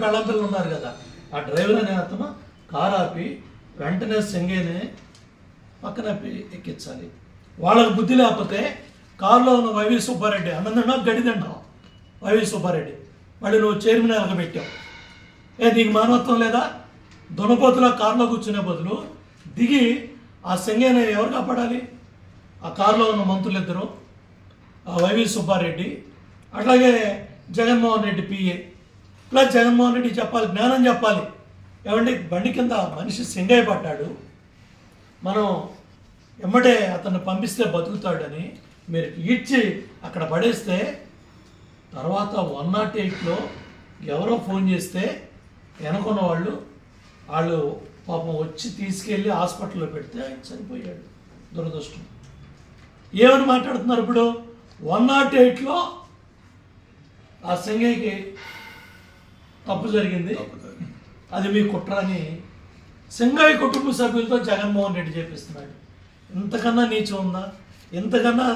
కళ్ళంపిల్లలు ఉన్నారు కదా, ఆ డ్రైవర్ అనే అతను కారు ఆపి వెంటనే సింగేని పక్కన ఎక్కించాలి. వాళ్ళకి బుద్ధి లేకపోతే కారులో ఉన్న వైవి సుబ్బారెడ్డి అన్నందన్నా గడిదండావు. వైవి సుబ్బారెడ్డి మళ్ళీ నువ్వు చైర్మన్ ఎలగబెట్టావు. నీకు మానవత్వం లేదా? దునపోతులా కారులో కూర్చునే బదులు దిగి ఆ సింగేని ఎవరు కాపాడాలి? ఆ కారులో ఉన్న మంత్రులు ఇద్దరు, ఆ వైవి సుబ్బారెడ్డి అట్లాగే జగన్మోహన్ రెడ్డి పిఏ ప్లస్ జగన్మోహన్ రెడ్డి చెప్పాలి, జ్ఞానం చెప్పాలి. ఏమంటే బండి కింద మనిషి సింగయ్య పడ్డాడు, మనం ఎమ్మటే అతన్ని పంపిస్తే బతుకుతాడని మీరు ఇచ్చి అక్కడ పడేస్తే తర్వాత 108లో ఎవరో ఫోన్ చేస్తే వెనుకున్న వాళ్ళు పాపం వచ్చి తీసుకెళ్ళి హాస్పిటల్లో పెడితే ఆయన చనిపోయాడు. దురదృష్టం. ఏమని మాట్లాడుతున్నారు ఇప్పుడు? 108లో ఆ సింగయ్యకి తప్పు జరిగింది, అది మీ కుట్ర అని సింగయ్య కుటుంబ సభ్యులతో జగన్మోహన్ రెడ్డి చేపిస్తున్నాడు. ఇంతకన్నా నీచం ఉందా? ఇంతకన్నా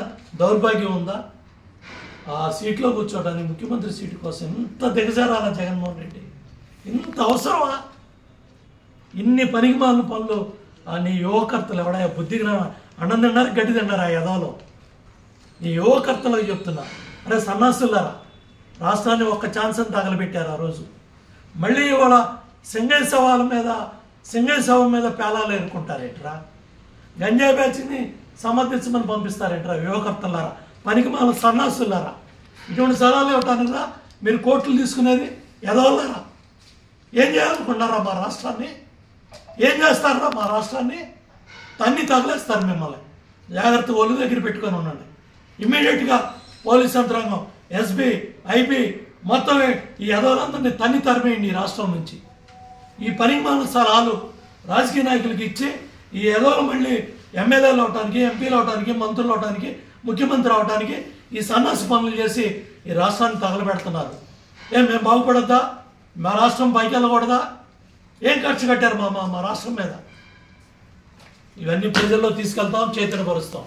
దౌర్భాగ్యం ఉందా? ఆ సీట్లో కూర్చోవడానికి, ముఖ్యమంత్రి సీటు కోసం ఇంత దిగజారాలా జగన్మోహన్ రెడ్డి? ఇంత అవసరమా? ఇన్ని పనికిమాలిన పనులు నీ యువకర్తలు ఎవడా బుద్ధికి అన్నం తిన్నారు, గడ్డి తిన్నారు ఆ యదాలో. నీ యువకర్తలకు చెప్తున్నా, అరే సన్నాసులారా, రాష్ట్రాన్ని ఒక్క ఛాన్స్ అని తగలబెట్టారు ఆ రోజు. మళ్ళీ ఇవాళ సింగయ్య శవం మీద పేలాలు ఎన్నుకుంటారేంట్రా? గంజాయి బ్యాచ్ని సమర్థించమని పంపిస్తారేంట్రా? యువకర్తలారా, పనికిమాల సన్నాసులారా, ఇటువంటి సలహాలు ఇవ్వటానికిరా మీరు కోర్టులు తీసుకునేది? ఎదవల్లారా, ఏం చేయాలనుకున్నారా మా రాష్ట్రాన్ని? ఏం చేస్తారా మా రాష్ట్రాన్ని? తన్ని తగలేస్తారు మిమ్మల్ని. జాగ్రత్తగా ఒళ్ళు దగ్గర పెట్టుకొని ఉండండి. ఇమ్మీడియట్గా పోలీస్ యంత్రాంగం, ఎస్పీ, ఐపీ మొత్తం ఈ ఎదవలందరినీ తన్ని తరిమేయండి ఈ రాష్ట్రం నుంచి. ఈ పనికిమాలిన సలహాలు రాజకీయ నాయకులకి ఇచ్చి ఈ ఎదవలు మళ్ళీ ఎమ్మెల్యేలు అవడానికి, ఎంపీలు అవడానికి, మంత్రులు అవడానికి, ముఖ్యమంత్రి అవడానికి ఈ సన్నాసి పనులు చేసి ఈ రాష్ట్రాన్ని తగలబెడుతున్నారు. మేము బాగుపడద్దా? మా రాష్ట్రం పైకి వెళ్ళకూడదా? ఏం ఖర్చు కట్టారు మా రాష్ట్రం మీద? ఇవన్నీ ప్రజల్లో తీసుకెళ్తాం, చైతన్యపరుస్తాం.